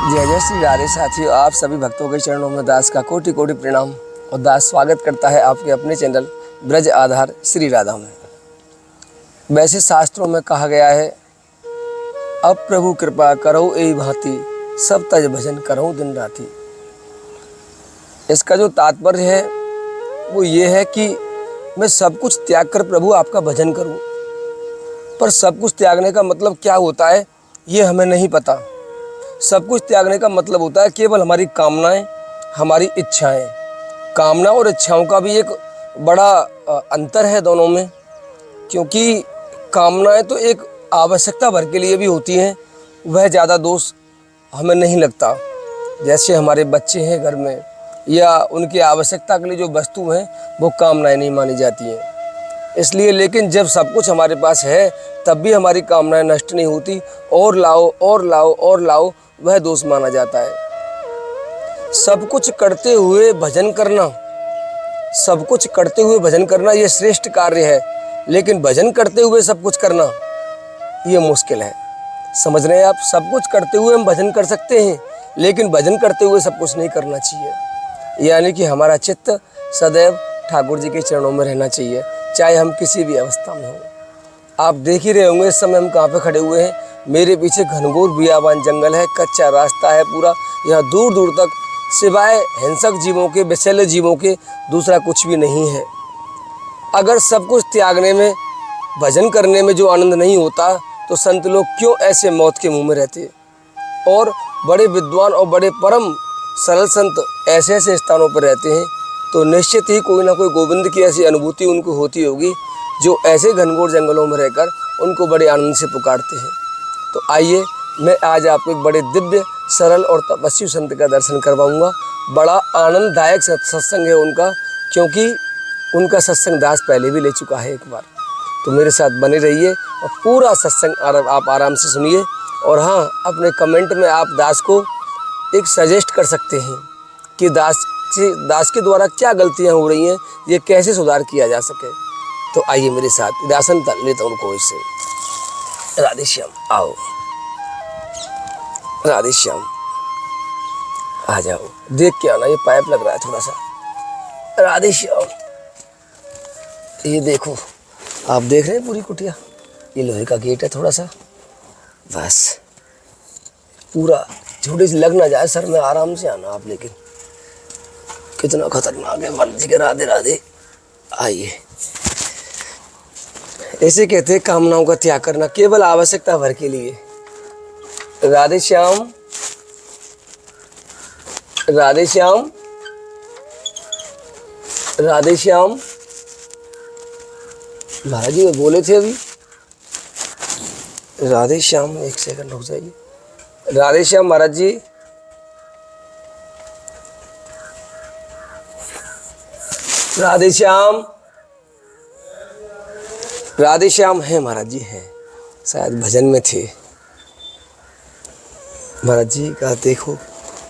जय जय श्री राधे साथियों, आप सभी भक्तों के चरणों में दास का कोटि कोटि प्रणाम। और दास स्वागत करता है आपके अपने चैनल ब्रज आधार श्री राधा में। वैसे शास्त्रों में कहा गया है, अब प्रभु कृपा करो ए भांति, सब तज भजन करो दिन राति। इसका जो तात्पर्य है वो ये है कि मैं सब कुछ त्याग कर प्रभु आपका भजन करूं। पर सब कुछ त्यागने का मतलब क्या होता है ये हमें नहीं पता। सब कुछ त्यागने का मतलब होता है केवल हमारी कामनाएं, हमारी इच्छाएं। कामना और इच्छाओं का भी एक बड़ा अंतर है दोनों में, क्योंकि कामनाएं तो एक आवश्यकता भर के लिए भी होती हैं, वह ज़्यादा दोष हमें नहीं लगता। जैसे हमारे बच्चे हैं घर में, या उनकी आवश्यकता के लिए जो वस्तु हैं वो कामनाएं नहीं मानी जाती हैं। इसलिए लेकिन जब सब कुछ हमारे पास है तब भी हमारी कामनाएं नष्ट नहीं होती, और लाओ और लाओ और लाओ, वह दोष माना जाता है। सब कुछ करते हुए भजन करना, सब कुछ करते हुए भजन करना यह श्रेष्ठ कार्य है, लेकिन भजन करते हुए सब कुछ करना ये मुश्किल है। समझ रहे हैं आप? सब कुछ करते हुए हम भजन कर सकते हैं, लेकिन भजन करते हुए सब कुछ नहीं करना चाहिए। यानी कि हमारा चित्त सदैव ठाकुर जी के चरणों में रहना चाहिए, चाहे हम किसी भी अवस्था में हों। आप देख ही रहे होंगे इस समय हम कहाँ पे खड़े हुए हैं। मेरे पीछे घनघोर बियाबान जंगल है, कच्चा रास्ता है पूरा। यहाँ दूर दूर तक सिवाय हिंसक जीवों के, विषैले जीवों के दूसरा कुछ भी नहीं है। अगर सब कुछ त्यागने में, भजन करने में जो आनंद नहीं होता तो संत लोग क्यों ऐसे मौत के मुँह में रहते। और बड़े विद्वान और बड़े परम सरल संत ऐसे ऐसे स्थानों पर रहते हैं, तो निश्चित ही कोई ना कोई गोविंद की ऐसी अनुभूति उनको होती होगी, जो ऐसे घनघोर जंगलों में रहकर उनको बड़े आनंद से पुकारते हैं। तो आइए मैं आज आपको एक बड़े दिव्य, सरल और तपस्वी संत का दर्शन करवाऊंगा। बड़ा आनंददायक सत्संग है उनका, क्योंकि उनका सत्संग दास पहले भी ले चुका है एक बार। तो मेरे साथ बने रहिए और पूरा सत्संग आप आराम से सुनिए। और हाँ, अपने कमेंट में आप दास को एक सजेस्ट कर सकते हैं कि दास के द्वारा क्या गलतियाँ हो रही हैं, ये कैसे सुधार किया जा सके। तो आइए मेरे साथ, दासन लेता हूँ उनको इससे। राधे श्याम, आओ राधे श्याम, आ जाओ, देख के आना, ये पाइप लग रहा है थोड़ा सा। राधे श्याम, ये देखो, आप देख रहे हैं पूरी कुटिया, ये लोहे का गेट है थोड़ा सा, बस पूरा झूठी से लग ना जाए सर में, आराम से आना आप। लेकिन कितना खतरनाक है वन जी के। राधे राधे, आइए। ऐसे कहते हैं कामनाओं का त्याग करना केवल आवश्यकता भर के लिए। राधे श्याम, राधे श्याम, राधे श्याम। महाराज जी बोले थे अभी राधे श्याम, एक सेकंड रुक जाइए। राधे श्याम महाराज जी, राधे श्याम, राधे श्याम है महाराज जी, हैं शायद भजन में थे। महाराज जी का देखो,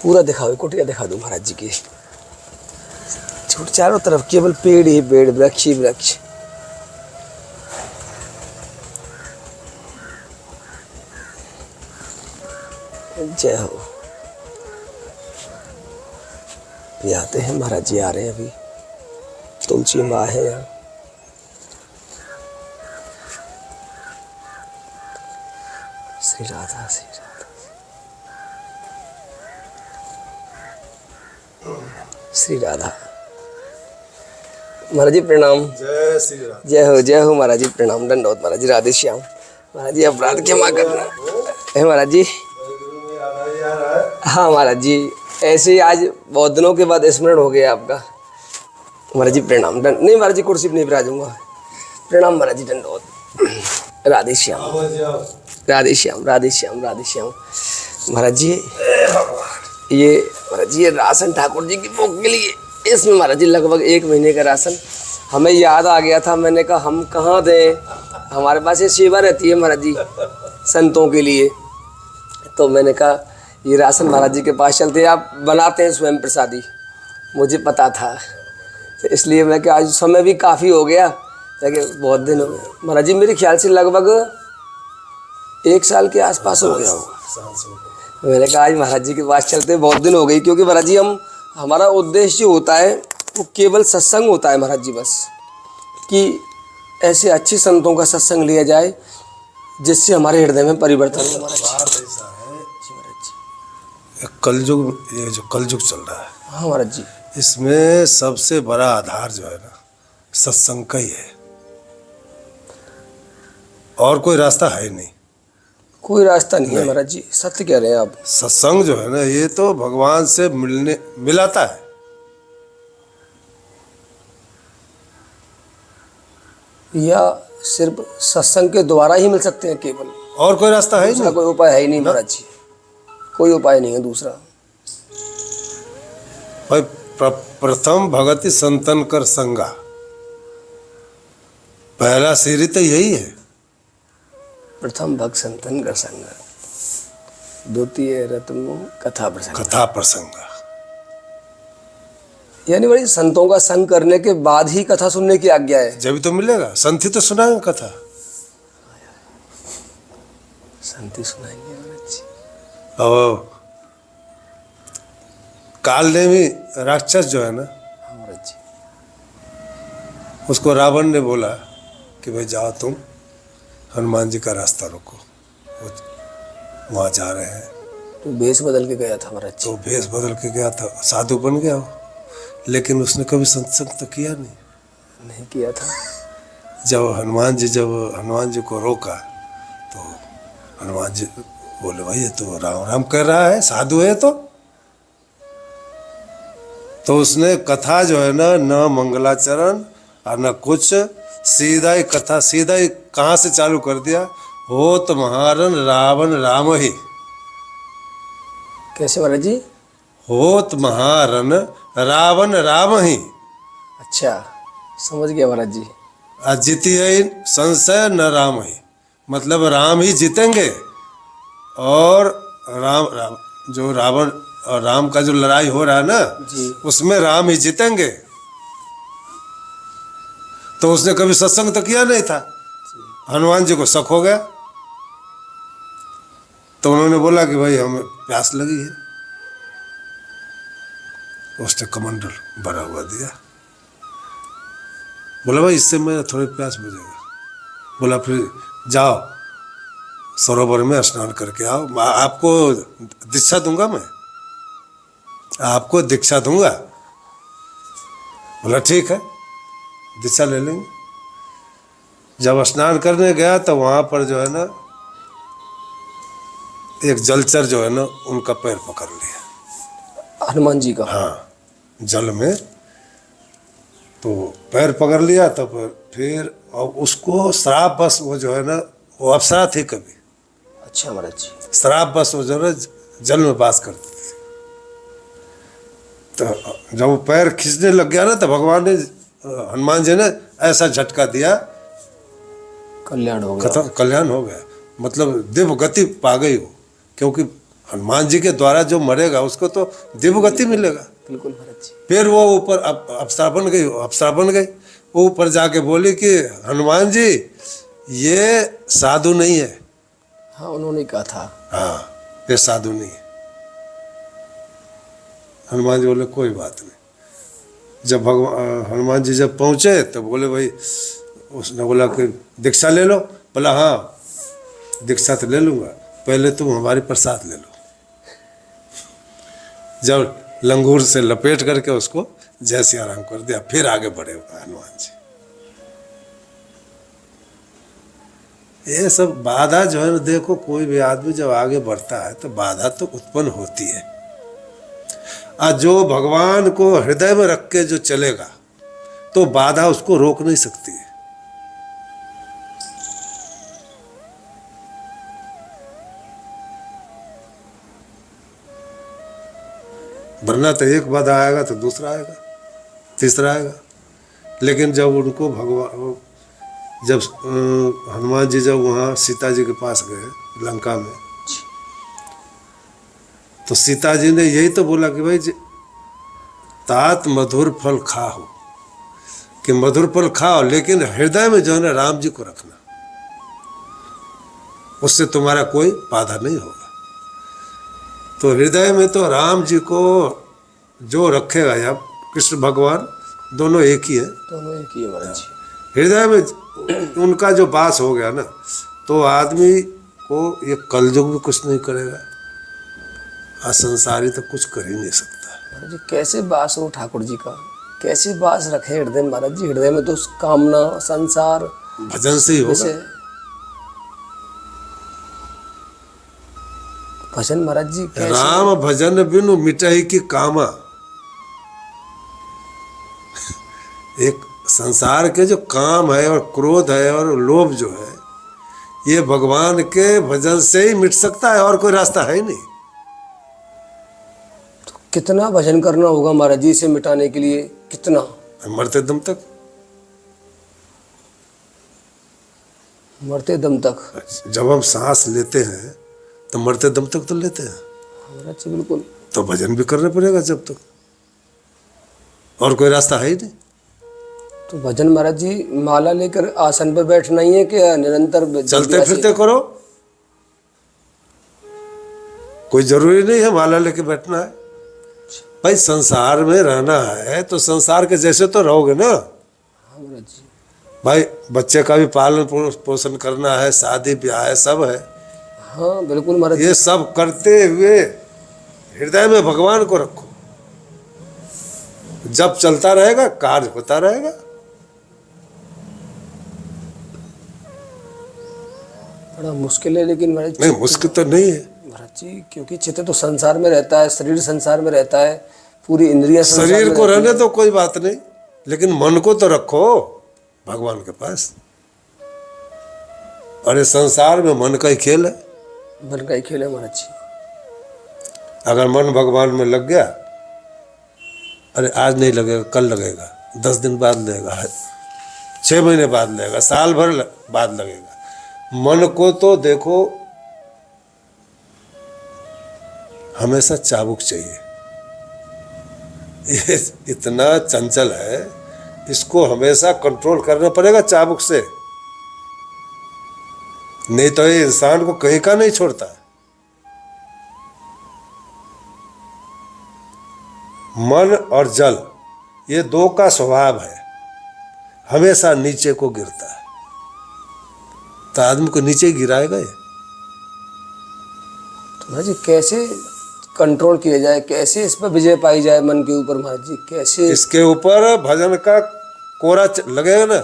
पूरा दिखाओ, कुटिया दिखा दो महाराज जी की। चारों तरफ केवल पेड़ ही पेड़, वृक्ष ही वृक्ष। जय हो। ये आते हैं महाराज जी, आ रहे हैं अभी। तुलसी माँ है यहाँ। श्री राधा, श्री राधा, श्री राधा। महाराज जी प्रणाम। जय श्री राधा। जय हो महाराज जी, प्रणाम, दंडवत महाराज जी। राधे श्याम महाराज जी, अपराध क्षमा करना है महाराज जी। हाँ महाराज जी, ऐसे ही आज बहुत दिनों के बाद स्मरण हो गया आपका। महाराज जी प्रणाम। नहीं महाराज जी, कुर्सी पर नहीं बिराजूंगा। प्रणाम महाराज जी, दंडवत। राधे श्याम, राधे श्याम, राधे श्याम, राधे श्याम। महाराज जी ये, महाराज जी ये राशन ठाकुर जी की भोग के लिए, इसमें महाराज जी लगभग 1 महीने का राशन। हमें याद आ गया था, मैंने कहा हम कहाँ दें, हमारे पास ये सेवा रहती है महाराज जी संतों के लिए। तो मैंने कहा ये राशन महाराज जी के पास चलते हैं, आप बनाते हैं स्वयं प्रसादी। मुझे पता था, तो इसलिए मैं क्या, आज समय भी काफ़ी हो गया, लेकिन बहुत दिन हो गए महाराज जी। मेरे ख्याल से लगभग 1 साल के आसपास हो गया हो। मैंने कहा आज महाराज जी के पास चलते, बहुत दिन हो गई, क्योंकि महाराज जी हमारा उद्देश्य जो होता है वो केवल सत्संग होता है महाराज जी, बस कि ऐसे अच्छे संतों का सत्संग लिया जाए जिससे हमारे हृदय में परिवर्तन हो। महाराज ऐसा है जी महाराज जी, कलयुग, ये जो कलयुग चल रहा है, हाँ महाराज जी, इसमें सबसे बड़ा आधार जो है ना सत्संग का ही है, और कोई रास्ता है नहीं। कोई रास्ता नहीं है महाराज जी, सत्य कह रहे हैं आप। सत्संग जो है ना ये तो भगवान से मिलाता है। या सिर्फ सत्संग के द्वारा ही मिल सकते हैं केवल, और कोई रास्ता है ही दूसरा नहीं। कोई उपाय है ही नहीं महाराज जी, कोई उपाय नहीं है दूसरा। भाई प्रथम भगति संतन कर संगा, पहला सीढ़ी तो यही है। प्रथम भक्त संतन का संग, द्वितीय रत्नो कथा प्रसंग। कथा प्रसंग, यानी बड़ी संतों का संग करने के बाद ही कथा सुनने की आज्ञा है। जब तो मिलेगा, संत ही तो सुनाएंगे कथा। संत ही सुनाएंगे महाराज जी। और कालनेमी राक्षस जो है ना, हाँ महाराज जी, उसको रावण ने बोला कि भाई जाओ तुम हनुमान जी का रास्ता रोको, वो वहाँ जा रहे हैं। तो भेष बदल के गया था महाराज जी। तो भेष बदल के गया था, साधु बन गया वो, लेकिन उसने कभी सत्संग तो किया नहीं किया था। जब हनुमान जी को रोका तो हनुमान जी बोले भाई ये तो राम राम कर रहा है, साधु है। तो उसने कथा जो है ना, न मंगलाचरण और न कुछ, सीधा ही कथा, सीधा ही कहाँ से चालू कर दिया, हो तो महारन रावण राम ही। कैसे महाराज जी? होत महारन रावण राम ही। अच्छा, समझ गया महाराज जी। अजितिय संशय न राम ही, मतलब राम ही जीतेंगे, और राम जो रावण और राम का जो लड़ाई हो रहा है ना जी, उसमें राम ही जीतेंगे। तो उसने कभी सत्संग तो किया नहीं था। हनुमान जी को शक हो गया, तो उन्होंने बोला कि भाई हमें प्यास लगी है। उसने कमंडल भरा हुआ दिया, बोला भाई इससे मेरा थोड़ी प्यास बुझेगा। बोला फिर जाओ सरोवर में स्नान करके आओ, आपको दीक्षा दूंगा, मैं आपको दीक्षा दूंगा। बोला ठीक है, दीक्षा ले लेंगे। जब स्नान करने गया तो वहाँ पर जो है ना एक जलचर जो है ना उनका पैर पकड़ लिया, हनुमान जी का। हाँ, जल में तो पैर पकड़ लिया। तो फिर और उसको श्राप बस, वो जो है ना वो अप्सरा थी कभी। अच्छा महाराज जी। श्राप बस वो जो है जल में वास करती थी। तो जब वो पैर खींचने लग गया ना तो भगवान ने, हनुमान जी ने ऐसा झटका दिया, कल्याण हो गया। खत्म, कल्याण हो गया। मतलब दिव्य गति पा गई वो, क्योंकि हनुमान जी के द्वारा जो मरेगा उसको तो दिव्य गति मिलेगा। बिल्कुल महाराज जी। फिर वो ऊपर अप्सरा बन गई, अप्सरा बन गई। वो ऊपर जाके बोली कि हनुमान जी ये साधु नहीं है। हाँ, उन्होंने कहा था। हाँ, ये साधु नहीं है। हनुमान जी बोले कोई बात नहीं। जब हनुमान जी जब पहुँचे तो बोले भाई, उसने बोला कि दीक्षा ले लो। बोला हाँ दीक्षा तो ले लूँगा, पहले तुम हमारी प्रसाद ले लो। जब लंगूर से लपेट करके उसको जैसे आराम कर दिया, फिर आगे बढ़े हनुमान जी। ये सब बाधा जो है ना, देखो कोई भी आदमी जब आगे बढ़ता है तो बाधा तो उत्पन्न होती है, और जो भगवान को हृदय में रख के जो चलेगा तो बाधा उसको रोक नहीं सकती है। वरना तो एक बाधा आएगा तो दूसरा आएगा, तीसरा आएगा। लेकिन जब उनको भगवान, जब हनुमान जी जब वहाँ सीता जी के पास गए लंका में, तो सीता जी ने यही तो बोला कि भाई तात मधुर फल खाओ, कि मधुर फल खाओ, लेकिन हृदय में जो है ना राम जी को रखना, उससे तुम्हारा कोई बाधा नहीं होगा। तो हृदय में तो राम जी को जो रखेगा या कृष्ण भगवान दोनों एक ही है। दोनों एक ही है महाराज जी। हृदय में उनका जो वास हो गया ना, तो आदमी को ये कलयुग भी कुछ नहीं करेगा, असंसारी तो कुछ कर ही नहीं सकता। महाराज जी कैसे वास हो ठाकुर जी का, कैसे वास रखे हृदय में महाराज जी? हृदय में तो कामना संसार भजन से ही होगा। जैसे भजन महाराज जी कैसे? राम भजन बिनु मिटहि की कामा। एक संसार के जो काम है और क्रोध है और लोभ जो है, ये भगवान के भजन से ही मिट सकता है, और कोई रास्ता है ही नहीं। तो कितना भजन करना होगा महाराज जी इसे मिटाने के लिए? कितना? मरते दम तक। मरते दम तक? जब हम सांस लेते हैं तो मरते दम तक तो लेते हैं, महाराज जी बिल्कुल। तो भजन भी करना पड़ेगा जब तक, और कोई रास्ता है ही नहीं। तो भजन महाराज जी माला लेकर आसन पर बैठना ही है कि निरंतर चलते फिरते करो, कोई जरूरी नहीं है माला लेके बैठना है। भाई संसार में रहना है तो संसार के जैसे तो रहोगे ना। हाँ महाराज जी। भाई बच्चे का भी पालन पोषण करना है, शादी ब्याह है, सब है। हाँ बिल्कुल महाराज जी। ये सब करते हुए हृदय में भगवान को रखो, जब चलता रहेगा कार्य होता रहेगा। बड़ा मुश्किल है लेकिन महाराज जी। नहीं मुश्किल तो नहीं है महाराज जी, क्योंकि चित्त तो संसार में रहता है, शरीर संसार में रहता है, पूरी इंद्रियां संसार शरीर में को रहती रहने तो कोई बात नहीं, लेकिन मन को तो रखो भगवान के पास। अरे संसार में मन का ही खेल है। है। मन का ही खेल है महाराज जी। अगर मन भगवान में लग गया, अरे आज नहीं लगेगा कल लगेगा, 10 दिन बाद लगेगा, 6 महीने बाद लगेगा, साल भर बाद लगेगा। मन को तो देखो हमेशा चाबुक चाहिए, ये इतना चंचल है, इसको हमेशा कंट्रोल करना पड़ेगा चाबुक से, नहीं तो ये इंसान को कहीं का नहीं छोड़ता है। मन और जल ये दो का स्वभाव है, हमेशा नीचे को गिरता है, तो आदमी को नीचे ही गिराएगा ये। तो महाराज जी कैसे कंट्रोल किया जाए, कैसे इस पर विजय पाई जाए मन के ऊपर महाराज जी? कैसे? इसके ऊपर भजन का कोरा लगेगा ना,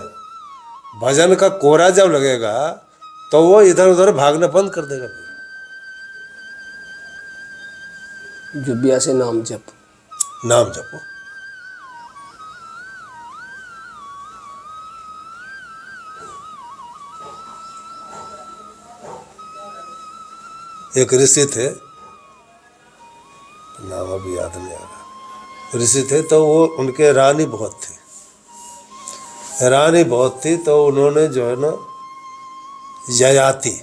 भजन का कोरा जब लगेगा तो वो इधर उधर भागना बंद कर देगा। जुबिया से नाम जप। नाम जपो। एक ऋषि थे, नाम अभी याद नहीं आ रहा, ऋषि थे तो वो उनके रानी बहुत थी, रानी बहुत थी, तो उन्होंने जो है ना ययाति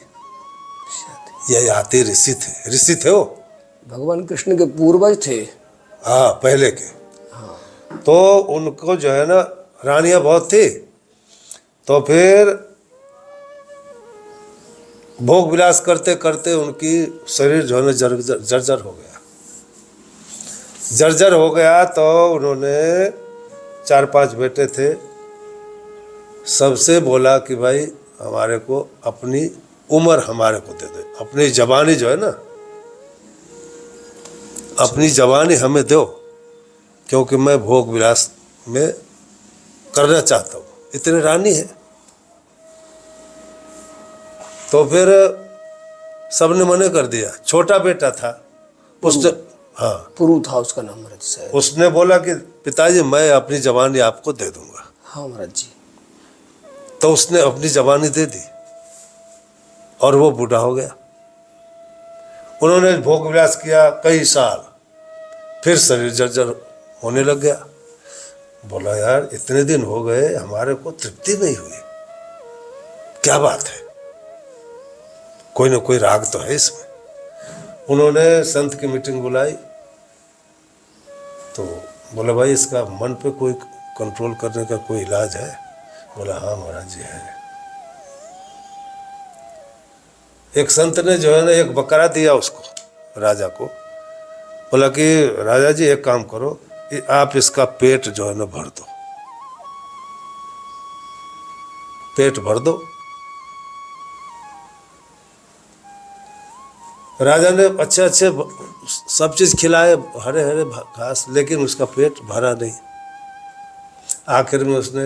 ऋषि थे वो, भगवान कृष्ण के पूर्वज थे। हाँ पहले के। तो उनको जो है ना रानियां बहुत थी, तो फिर भोग विलास करते करते उनकी शरीर जो है ना जर्जर हो गया। जर्जर हो गया तो उन्होंने 4-5 बेटे थे, सबसे बोला कि भाई हमारे को अपनी उम्र हमारे को दे दो, अपनी जवानी जो है ना, अपनी जवानी हमें दो, क्योंकि मैं भोग विलास में करना चाहता हूँ। इतने रानी है। तो फिर सबने मना कर दिया। छोटा बेटा था उसने, हाँ पुरु था उसका नाम महाराज जी शायद। उसने बोला कि पिताजी मैं अपनी जवानी आपको दे दूंगा। हाँ महाराज जी। तो उसने अपनी जवानी दे दी और वो बूढ़ा हो गया। उन्होंने भोग विलास किया कई साल, फिर शरीर जर्जर होने लग गया। बोला यार इतने दिन हो गए हमारे को तृप्ति नहीं हुई, क्या बात है, कोई ना कोई राग तो है इसमें। उन्होंने संत की मीटिंग बुलाई, तो बोला भाई इसका मन पे कोई कंट्रोल करने का कोई इलाज है? बोला हाँ महाराज जी है। एक संत ने जो है ना एक बकरा दिया उसको, राजा को, बोला कि राजा जी एक काम करो, आप इसका पेट जो है ना भर दो, पेट भर दो। राजा ने अच्छे अच्छे सब चीज खिलाए, हरे हरे घास, लेकिन उसका पेट भरा नहीं। आखिर में उसने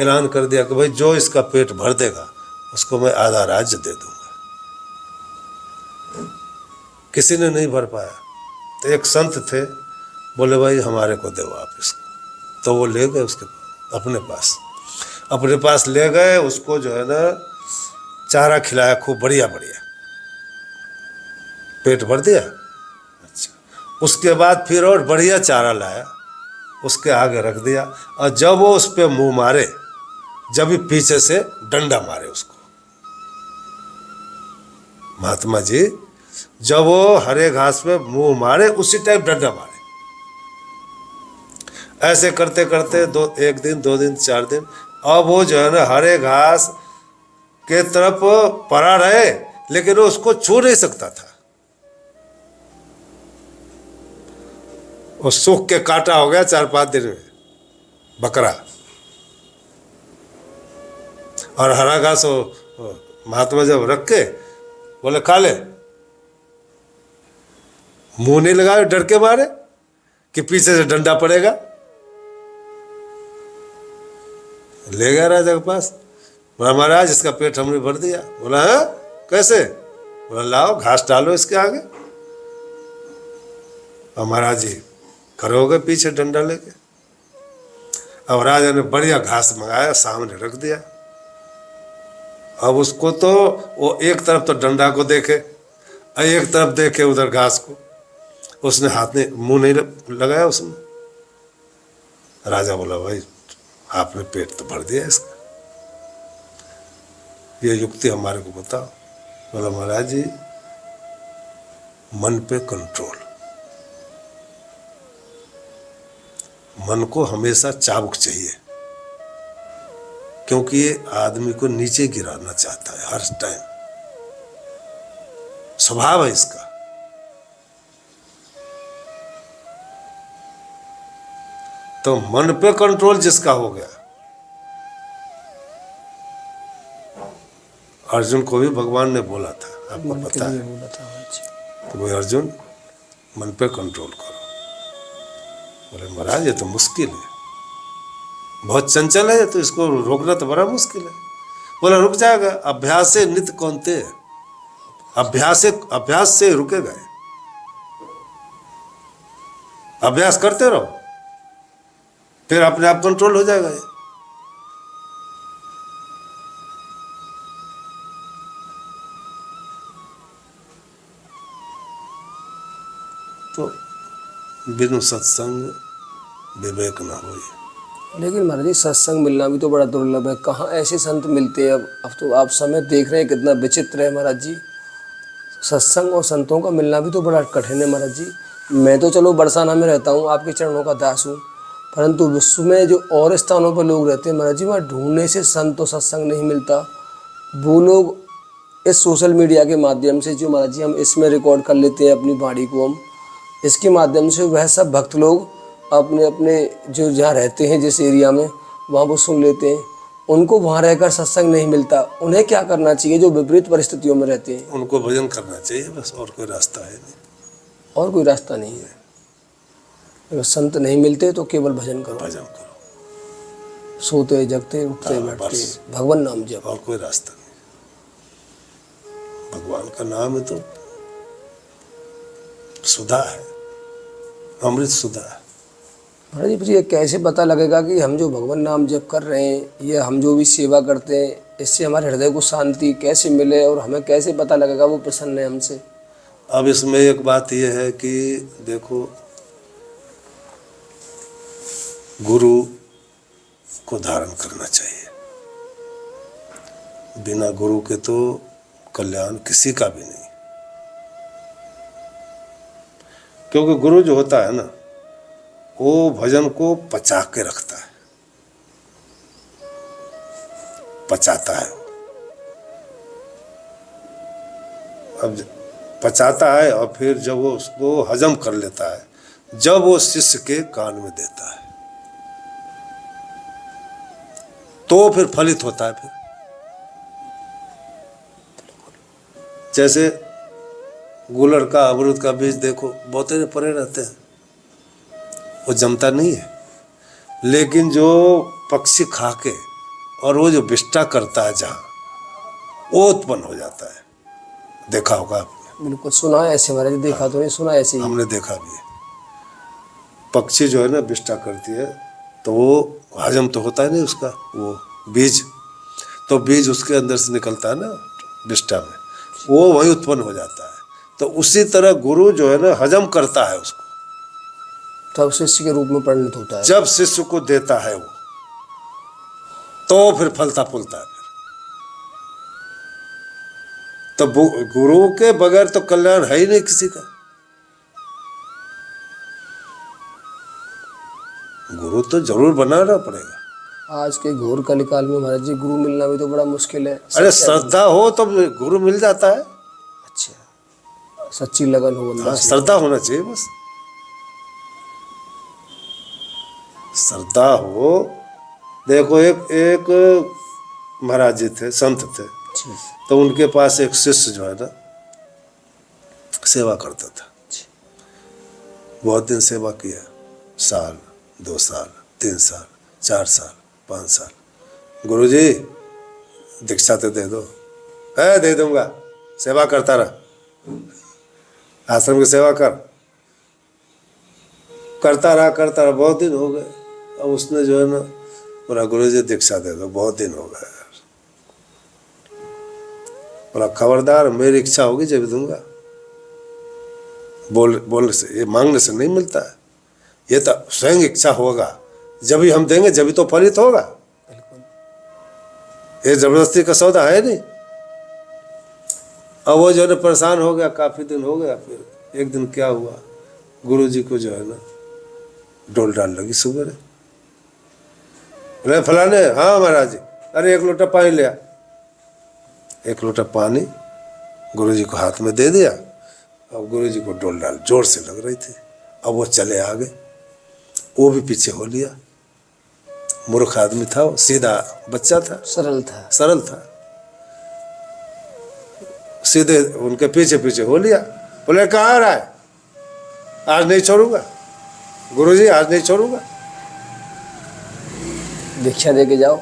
ऐलान कर दिया कि भाई जो इसका पेट भर देगा उसको मैं आधा राज्य दे दूंगा। किसी ने नहीं भर पाया, तो एक संत थे, बोले भाई हमारे को दो आप इसको। तो वो ले गए उसके अपने पास ले गए, उसको जो है ना चारा खिलाया खूब बढ़िया बढ़िया, पेट भर दिया। अच्छा, उसके बाद फिर और बढ़िया चारा लाया, उसके आगे रख दिया, और जब वो उस पर मुंह मारे, जब भी पीछे से डंडा मारे उसको। महात्मा जी जब वो हरे घास पे मुंह मारे, उसी टाइप डंडा मारे। ऐसे करते करते एक दिन, 2 दिन, 4 दिन, अब वो जो है ना हरे घास के तरफ पड़ा रहे, लेकिन वो उसको छू नहीं सकता था। वो सूख के काटा हो गया 4-5 दिन में बकरा, और हरा घास वो महात्मा जब रख के बोले खा ले, मुंह नहीं लगाए डर के मारे कि पीछे से डंडा पड़ेगा। ले गया राजा के पास, बोला महाराज इसका पेट हमने भर दिया। बोला हाँ कैसे? बोला लाओ घास डालो इसके आगे। और महाराज जी खड़े हो गए पीछे डंडा लेके। अब राजा ने बढ़िया घास मंगाया, सामने रख दिया। अब उसको तो वो एक तरफ तो डंडा को देखे, एक तरफ देखे उधर घास को, उसने हाथ ने मुंह नहीं लगाया उसने। राजा बोला भाई आपने पेट तो भर दिया इसका, ये युक्ति हमारे को बताओ। बोला महाराज जी मन पे कंट्रोल, मन को हमेशा चाबुक चाहिए, क्योंकि ये आदमी को नीचे गिराना चाहता है हर टाइम, स्वभाव है इसका। तो मन पे कंट्रोल जिसका हो गया, अर्जुन को भी भगवान ने बोला था, आपको पता है, तो वो अर्जुन मन पे कंट्रोल करो। बोले महाराज ये तो मुश्किल है, बहुत चंचल है, तो इसको रोकना तो बड़ा मुश्किल है। बोला रुक जाएगा, अभ्यास से नित्य कौनते, अभ्यास से रुकेगा, अभ्यास करते रहो फिर अपने आप कंट्रोल हो जाएगा ये। तो बिनु सत्संग विवेक ना हो। लेकिन महाराज जी सत्संग मिलना भी तो बड़ा दुर्लभ है, कहाँ ऐसे संत मिलते हैं। अब तो आप समय देख रहे हैं कितना विचित्र है महाराज जी। सत्संग और संतों का मिलना भी तो बड़ा कठिन है महाराज जी। मैं तो चलो बरसाना में रहता हूँ, आपके चरणों का दास हूँ, परंतु विश्व में जो और स्थानों पर लोग रहते हैं महाराज जी, वहाँ ढूंढने से संत और सत्संग नहीं मिलता। वो लोग इस सोशल मीडिया के माध्यम से, जो महाराज जी हम इसमें रिकॉर्ड कर लेते हैं अपनी वाणी को, हम इसके माध्यम से वह सब भक्त लोग अपने अपने जो जहाँ रहते हैं जिस एरिया में, वहाँ वो सुन लेते हैं। उनको वहाँ रहकर सत्संग नहीं मिलता। उन्हें क्या करना चाहिए जो विपरीत परिस्थितियों में रहते हैं? उनको भजन करना चाहिए बस, और कोई रास्ता है नहीं। और कोई रास्ता नहीं है। अगर संत नहीं मिलते तो केवल भजन करो, भजन करो, सोते जगते उठते बैठते भगवान नाम जप, और कोई रास्ता नहीं। भगवान का नाम है तो सुधा है, अमृत सुधा है। महाराज जी फिर ये कैसे पता लगेगा कि हम जो भगवान नाम जप कर रहे हैं, ये हम जो भी सेवा करते हैं, इससे हमारे हृदय को शांति कैसे मिले, और हमें कैसे पता लगेगा वो प्रसन्न है हमसे? अब इसमें एक बात यह है कि देखो, गुरु को धारण करना चाहिए। बिना गुरु के तो कल्याण किसी का भी नहीं, क्योंकि गुरु जो होता है ना, वो भजन को पचा के रखता है, पचाता है। अब पचाता है और फिर जब वो उसको हजम कर लेता है, जब वो शिष्य के कान में देता है तो फिर फलित होता है। फिर जैसे गुलर का, अमरूद का बीज देखो, बहुते पड़े रहते हैं, वो जमता नहीं है, लेकिन जो पक्षी खा के और वो जो विष्टा करता है जहाँ, वो उत्पन्न हो जाता है। देखा होगा आपने? बिल्कुल सुना है ऐसे महाराज, देखा तो नहीं, सुना ऐसे ही। हमने देखा भी है। पक्षी जो है ना विष्टा करती है तो वो हजम तो होता है नहीं उसका, वो बीज, तो बीज उसके अंदर से निकलता है ना विष्टा में, वो वहीं उत्पन्न हो जाता है। तो उसी तरह गुरु जो है ना हजम करता है उसको, तब शिष्य के रूप में परिणत होता है। जब शिष्य को देता है वो, तो फिर फलता फूलता है। तो गुरु के बगैर तो कल्याण है ही नहीं किसी का। गुरु तो जरूर बनाना पड़ेगा। आज के घोर कलिकाल में महाराज जी गुरु मिलना भी तो बड़ा मुश्किल है। अरे श्रद्धा हो तो गुरु मिल जाता है। अच्छा, सच्ची लगन हो अंदर हाँ, से। श्रद्धा होना चाहिए बस, श्रद्धा हो। देखो एक महाराज जी थे, संत थे, जी। तो उनके पास एक शिष्य जो है ना सेवा करता था। बहुत दिन सेवा किया, साल, 2 साल, 3 साल, 4 साल, 5 साल। गुरुजी दीक्षा तो दे दो। है, दे दूंगा, सेवा करता रहा, आश्रम की सेवा करता रहा। बहुत दिन हो गए। अब उसने जो है ना बोला, गुरुजी दीक्षा दे दो, बहुत दिन हो गए। बोला खबरदार, मेरी इच्छा होगी जब दूंगा। बोलने से, ये मांगने से नहीं मिलता है, ये तो स्वयं इच्छा होगा, जब ही हम देंगे जब ही तो फलित होगा। ये जबरदस्ती का सौदा है नहीं। अब वो जो है परेशान हो गया, काफी दिन हो गया। फिर एक दिन क्या हुआ, गुरुजी को जो है ना डोल डाल लगी सुबह। अरे फलाने, हाँ महाराज जी, अरे 1 लोटा पानी ले आ। 1 लोटा पानी गुरुजी को हाथ में दे दिया। अब गुरुजी को डोल डाल जोर से लग रही थी। अब वो चले आगे, वो भी पीछे हो लिया। मूर्ख आदमी था वो, सीधा बच्चा था, सरल था। सीधे उनके पीछे पीछे हो लिया। बोले कहाँ आ रहा है, आज नहीं छोड़ूंगा गुरुजी, आज नहीं छोड़ूंगा। दीक्षा दे के जाओ।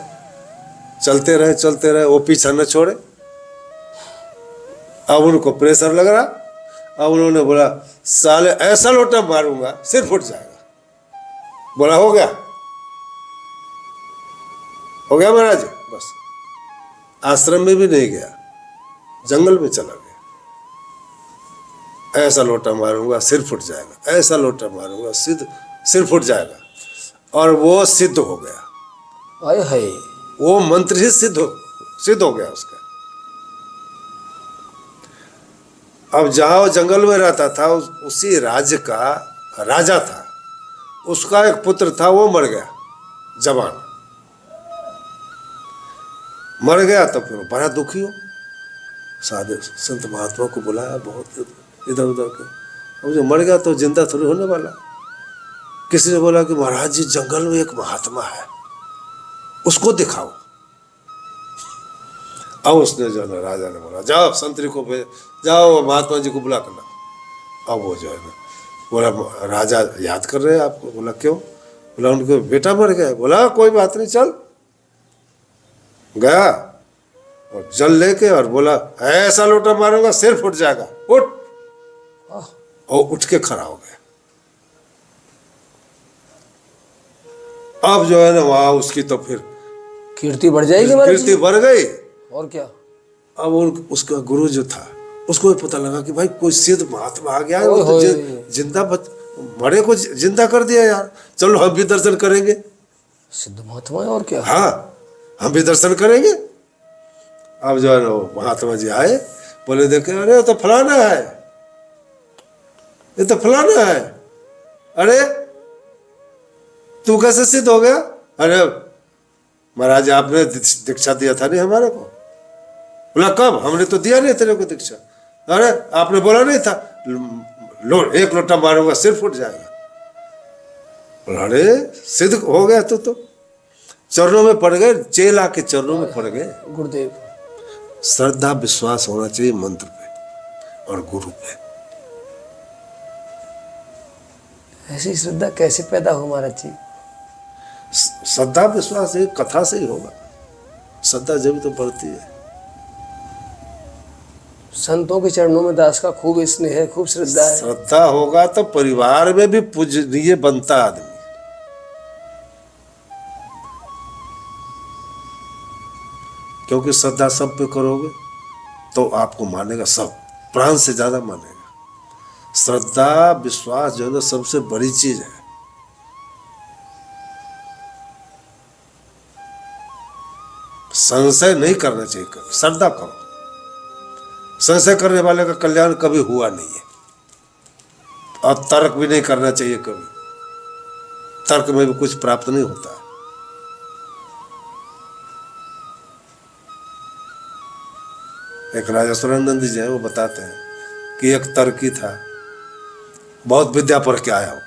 चलते रहे, वो पीछा न छोड़े। अब उनको प्रेशर लग रहा। अब उन्होंने बोला, साले ऐसा लोटा मारूंगा सिर फुट जाएगा। बोला हो गया महाराज। बस आश्रम में भी नहीं गया, जंगल में चला गया। ऐसा लोटा मारूंगा सिर फुट जाएगा, ऐसा लोटा मारूंगा सिर फुट जाएगा। और वो सिद्ध हो गया। आए हाय, वो मंत्र ही सिद्ध हो गया उसका। अब जहां वो जंगल में रहता था, उसी राज्य का राजा था, उसका एक पुत्र था, वो मर गया जवान। मर गया तो फिर बड़ा दुखी हो, साधु संत महात्मा को बुलाया, बहुत इधर उधर के। अब जो मर गया तो जिंदा थोड़ी होने वाला। किसी ने बोला कि महाराज जी जंगल में एक महात्मा है, उसको दिखाओ। अब उसने जो है राजा ने बोला, जाओ संतरी को भेज, जाओ महात्मा जी को बुला कर लाओ। अब वो जो है ना बोला, राजा याद कर रहे हैं आपको। बोला क्यों? बोला उनके बेटा मर गया। बोला कोई बात नहीं, चल। गया और जल लेके और बोला, ऐसा लोटा मारूंगा सिर फुट जाएगा, उठ। और उठ के खड़ा हो गया। अब जो है ना वहां उसकी तो फिर कीर्ति बढ़ जाएगी महाराज जी। कीर्ति बढ़ गई। और क्या। अब उसका गुरु जो था, उसको भी पता लगा कि भाई कोई सिद्ध महात्मा आ गया है, वो तो जिंदा मरे को जिंदा कर दिया यार। चलो हम भी दर्शन करेंगे। सिद्ध महात्मा है और क्या। हाँ, हम भी दर्शन करेंगे। अब जो है ना महात्मा जी आए, बोले देखे, अरे तो फलाना है, ये तो फलाना है। अरे तू कैसे सिद्ध हो गया? अरे महाराज आपने दीक्षा दिया था नहीं हमारे को। बोला कब? हमने तो दिया नहीं तेरे को दीक्षा। अरे आपने बोला नहीं था लो, एक लोटा मारूंगा सिर फूट जाएगा। बोला अरे सिद्ध हो गया तो चरणों में पड़ गए, चेला के चरणों में पड़ गए। गुरुदेव, श्रद्धा विश्वास होना चाहिए मंत्र पे और गुरु पे। ऐसी श्रद्धा कैसे पैदा हो महाराज जी? श्रद्धा विश्वास एक कथा से ही होगा, श्रद्धा जब तो बढ़ती है। संतों के चरणों में दास का खूब स्नेह है, खूब श्रद्धा है। श्रद्धा होगा तो परिवार में भी पूजनीय बनता आदमी। क्योंकि श्रद्धा सब पे करोगे तो आपको मानेगा सब, प्राण से ज्यादा मानेगा। श्रद्धा विश्वास जो है ना सबसे बड़ी चीज है। संशय नहीं करना चाहिए, श्रद्धा करो। संशय करने वाले का कल्याण कभी हुआ नहीं है, और तर्क भी नहीं करना चाहिए कभी। तर्क में भी कुछ प्राप्त नहीं होता है। एक राजा सुरेंद्र जी है, वो बताते हैं कि एक तर्की था, बहुत विद्या पढ़ के आया हो।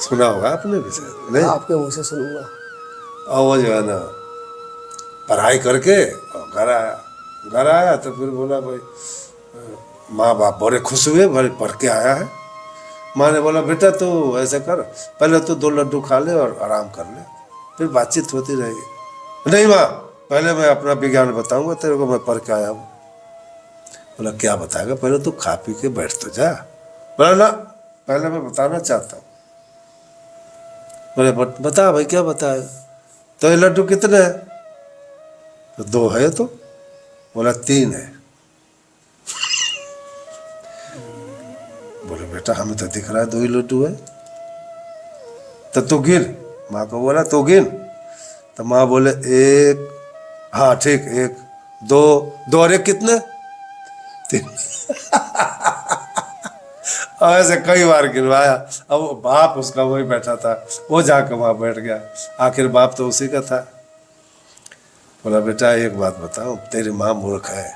सुना होगा आपने भी शायद, नहीं? आपके मुंह से सुनूंगा। और वो जो है ना पढ़ाई करके और घर आया तो फिर बोला भाई, माँ बाप बड़े खुश हुए, भाई पढ़ के आया है। माँ ने बोला बेटा तू ऐसा कर, पहले तो 2 लड्डू खा ले और आराम कर ले, फिर बातचीत होती रहेगी। नहीं माँ, पहले मैं अपना विज्ञान बताऊंगा तेरे को, मैं पढ़ के आया हूँ। बोला क्या बताएगा, पहले तू खा पी के बैठ तो जा। बोला ना, पहले मैं बताना चाहता हूँ। बोले बता भाई क्या बताएगा। तो ये लड्डू कितने हैं? तो 2 है। तो बोला 3 है। बोले बेटा हमें तो दिख रहा है 2 ही लड्डू है। तो तू गिन। माँ को बोला तू गिन। तो माँ बोले 1, हाँ ठीक, 1 2 2 और 1 कितने? 3। और ऐसे कई बार गिनवाया। अब बाप उसका वही बैठा था, वो जाकर वहां बैठ गया। आखिर बाप तो उसी का था। बोला बेटा एक बात बताओ, तेरी माँ मूर्ख है,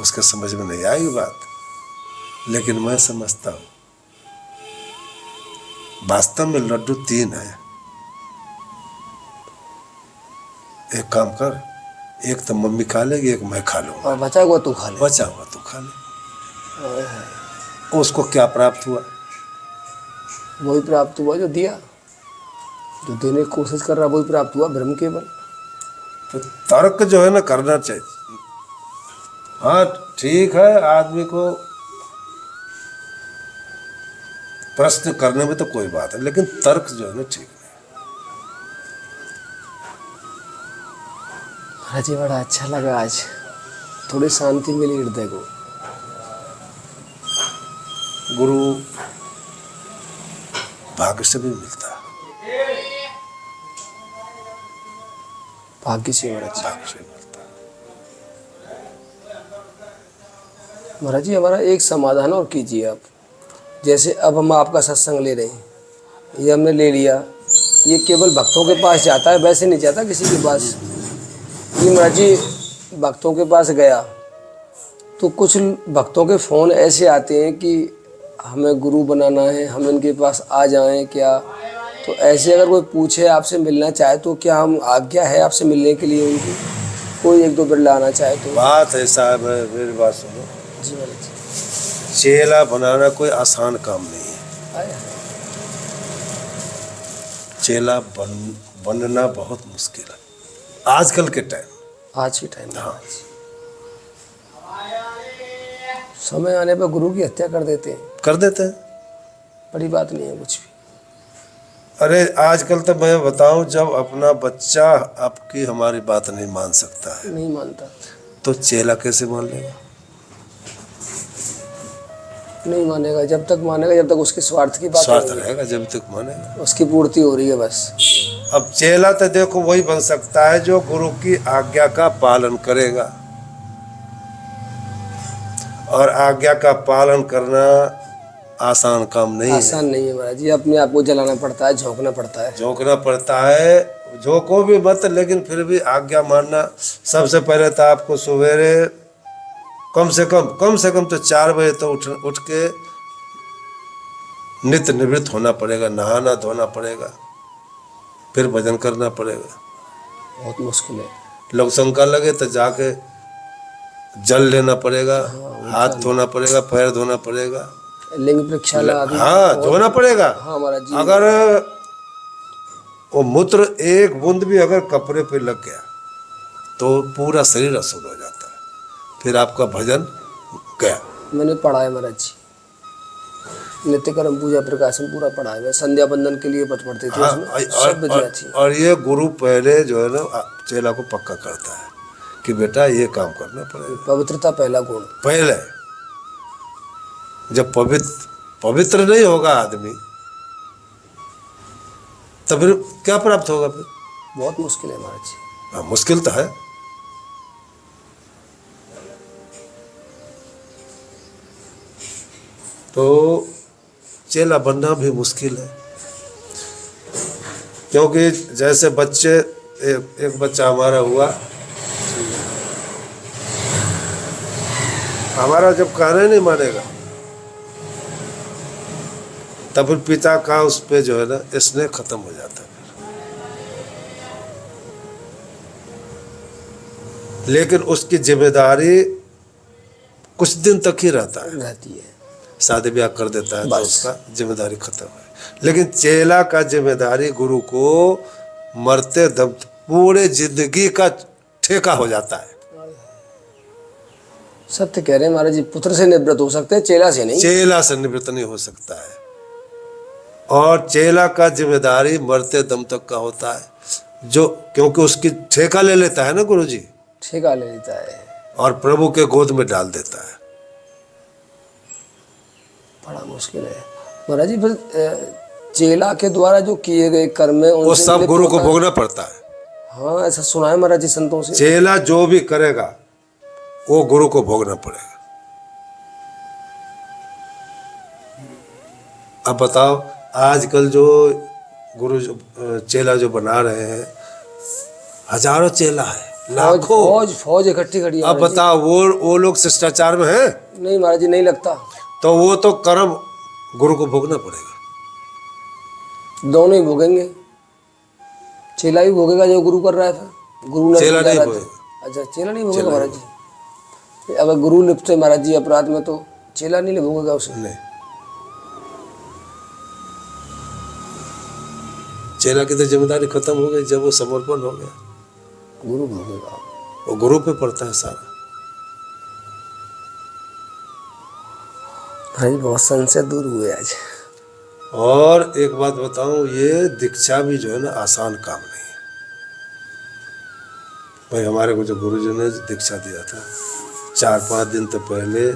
उसके समझ में नहीं आई बात, लेकिन मैं समझता हूं। वास्तव में लड्डू 3 है। एक काम कर, एक तो मम्मी खा लेगी, एक मैं खा लूंगा, और बचा हुआ तू खा ले। बचा हुआ तू खा ले। उसको क्या प्राप्त हुआ? वही प्राप्त हुआ जो दिया, जो देने की कोशिश कर रहा वही प्राप्त हुआ, ब्रह्म केवल। तो तर्क जो है ना करना चाहिए। हाँ ठीक है, आदमी को प्रश्न करने में तो कोई बात है, लेकिन तर्क जो है ना ठीक नहीं। महाराज जी बड़ा अच्छा लगा, आज थोड़ी शांति मिली हृदय को। गुरु भाग्य से भी मिलता है, भाग्य से महाराज जी। भाग्य से मिलता है। महाराज जी हमारा एक समाधान और कीजिए आप। जैसे अब हम आपका सत्संग ले रहे हैं, ये हमने ले लिया, ये केवल भक्तों के पास जाता है, वैसे नहीं जाता किसी के पास। ये महाराज जी भक्तों के पास गया तो कुछ भक्तों के फ़ोन ऐसे आते हैं कि हमें गुरु बनाना है, हम इनके पास आ जाएं क्या? तो ऐसे अगर कोई पूछे आपसे मिलना चाहे तो क्या हम आज्ञा है आपसे मिलने के लिए उनकी? कोई 1-2 बिरला आना चाहे तो। बात है साहब, मेरी बात सुनो। जी महाराज जी। चेला बनाना कोई आसान काम नहीं है। आया। चेला बनना बहुत मुश्किल है आजकल के टाइम। आज के टाइम में हाँ। समय आने पर गुरु की हत्या कर देते हैं, कर देते हैं। बड़ी बात नहीं है कुछ भी। अरे आजकल तो मैं बताऊं, जब अपना बच्चा आपकी हमारी बात नहीं मान सकता है नहीं मानता, तो चेला कैसे मान लेगा? नहीं मानेगा। जब तक मानेगा जब तक उसके स्वार्थ की बात स्वार्थ नहीं है। रहेगा, जब तक मानेगा। उसकी पूर्ति हो रही है बस। अब चेला तो देखो वही बन सकता है जो गुरु की आज्ञा का पालन करेगा, और आज्ञा का पालन करना आसान काम नहीं है। आसान नहीं है महाराज जी, अपने आप को जलाना पड़ता है, झोंकना पड़ता है। झोंकना पड़ता है, झोंको भी मत, लेकिन फिर भी आज्ञा मानना। सबसे पहले तो आपको सवेरे कम से कम तो 4 बजे तो उठ के नित्य निवृत्त होना पड़ेगा, नहाना धोना पड़ेगा, फिर भजन करना पड़ेगा। बहुत मुश्किल है। लोग शंका लगे तो जाके जल लेना पड़ेगा, हाथ धोना पड़ेगा, पैर धोना पड़ेगा, लिंग प्रक्षाला आदि हाँ धोना पड़ेगा। हाँ महाराज जी। अगर वो मूत्र एक बूंद भी अगर कपड़े पे लग गया तो पूरा शरीर अशुद्ध हो जाता है, फिर आपका भजन गया। मैंने पढ़ा है महाराज जी, नित्य कर्म पूजा प्रकाशन पूरा पढ़ा है। मैं संध्या बंदन के लिए पढ़ पढ़ते थे, हाँ, उसमें सब विधियाँ थी। और ये गुरु पहले जो है ना चेला को पक्का करता है कि बेटा ये काम करना पड़ेगा। पवित्रता पहला गुण। पहले जब पवित्र नहीं होगा आदमी तो फिर क्या प्राप्त होगा? फिर बहुत मुश्किल है महाराज जी। हाँ, मुश्किल तो है। तो चेला बनना भी मुश्किल है, क्योंकि जैसे बच्चे एक बच्चा हमारा हुआ, हमारा जब कहना नहीं मानेगा तब फिर पिता का उस पे जो है ना स्नेह खत्म हो जाता है। लेकिन उसकी जिम्मेदारी कुछ दिन तक ही रहता है, शादी ब्याह कर देता है तो उसका जिम्मेदारी खत्म है। लेकिन चेला का जिम्मेदारी गुरु को मरते दम पूरे जिंदगी का ठेका हो जाता है। सत्य कह रहे हैं महाराज जी, पुत्र से निवृत्त हो सकते हैं, चेला से नहीं। चेला से निवृत्त नहीं हो सकता है। और चेला का जिम्मेदारी मरते दम तक का होता है, जो क्योंकि उसकी ठेका ले लेता है ना गुरु जी, ठेका ले लेता है और प्रभु के गोद में डाल देता है। बड़ा मुश्किल है महाराज जी। फिर चेला के द्वारा जो किए गए कर्म है वो सब गुरु को भोगना पड़ता है। हाँ, ऐसा सुना है महाराज जी संतों से। चेला जो भी करेगा वो गुरु को भोगना पड़ेगा। अब बताओ, आजकल जो गुरु चेला जो बना रहे हैं, हजारों चेला है, लाखों फौज इकट्ठी खड़ी है। अब बताओ वो लोग शिष्टाचार में हैं? नहीं महाराज जी, नहीं लगता। तो वो तो कर्म गुरु को भोगना पड़ेगा। दोनों ही भोगेंगे। चेला भी भोगेगा जो गुरु कर रहा था, गुरु ने चेला नहीं भोगेगा। अच्छा, चेला नहीं भोगेगा महाराज जी। अगर गुरु लिप्त है महाराज जी अपराध में तो चेला नहीं भोगेगा उसे। नहीं, चेला की तो जिम्मेदारी खत्म हो गई जब वो समर्पण हो गया। गुरु भोगेगा, वो गुरु पे पड़ता है सारा। हाँ जी, बहुत संशय दूर हुए आज। और एक बात बताऊं, ये दीक्षा भी जो है ना आसान काम नहीं है भाई। हमारे को जो गुरुजी ने दीक्षा दिया था, 4-5 दिन तो पहले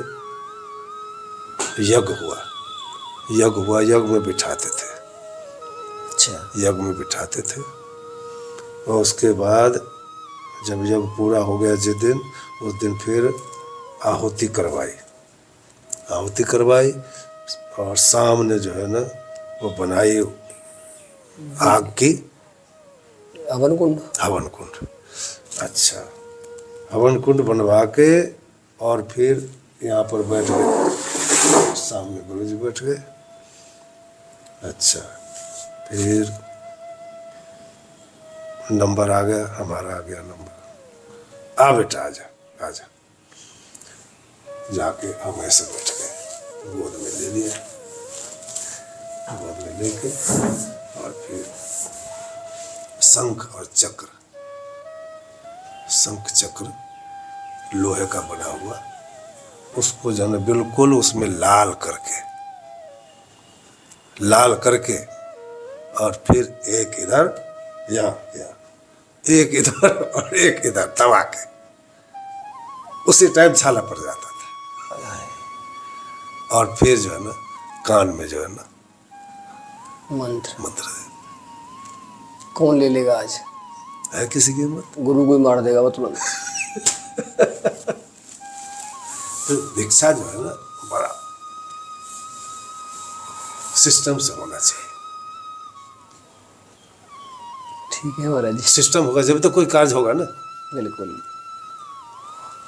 यज्ञ हुआ, यज्ञ में बिठाते थे। अच्छा, यज्ञ में बिठाते थे, और उसके बाद जब यज्ञ पूरा हो गया जिस दिन, उस दिन फिर आहुति करवाई, और सामने जो है ना वो बनाई आग की हवन कुंड। अच्छा, हवन कुंड बनवा के, और फिर यहाँ पर बैठ गए, सामने गुरु जी बैठ गए। अच्छा, फिर नंबर आ गया, हमारा आ गया नंबर, आ बेटा आजा। जाके हम ऐसे बैठ गए, गोद में ले लिया, गोद में लेके, और फिर शंख चक्र लोहे का बना हुआ, उसको जो है बिल्कुल उसमें लाल करके, और फिर एक इधर यहाँ, एक इधर और एक इधर दबा के, उसी टाइम छाला पड़ जाता था। और फिर जो है ना कान में जो है ना मंत्र कौन ले लेगा आज? है किसी की हिम्मत? गुरु को ही मार देगा वो तुरंत। तो दीक्षा जो है ना बड़ा सिस्टम से होना चाहिए। ठीक है महाराज जी, सिस्टम होगा जब तो कोई कार्य होगा ना। बिल्कुल।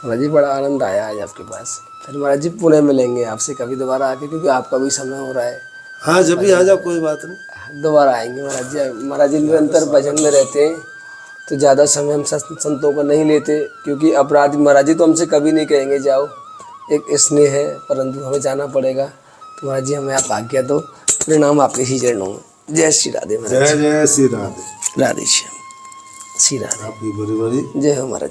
महाराज जी बड़ा आनंद आया आज आपके पास। फिर महाराज जी पुणे मिलेंगे आपसे कभी दोबारा आके, क्योंकि आपका भी समय हो रहा है। हाँ जब भी आ जाओ कोई बात नहीं। दोबारा आएंगे महाराज जी। महाराज जी निरंतर भजन में रहते हैं तो ज़्यादा समय हम संतों का नहीं लेते, क्योंकि अपराधी महाराज जी तो हमसे कभी नहीं कहेंगे जाओ, एक स्नेह है, परंतु हमें जाना पड़ेगा। तो महाराज जी हमें आप आज्ञा दो, प्रणाम आपके ही चरणों में। जय श्री राधे महाराज। जय जय श्री राधे। राधे श्याम, श्री राधे। आपकी बड़ी बड़ी जय हो महाराज।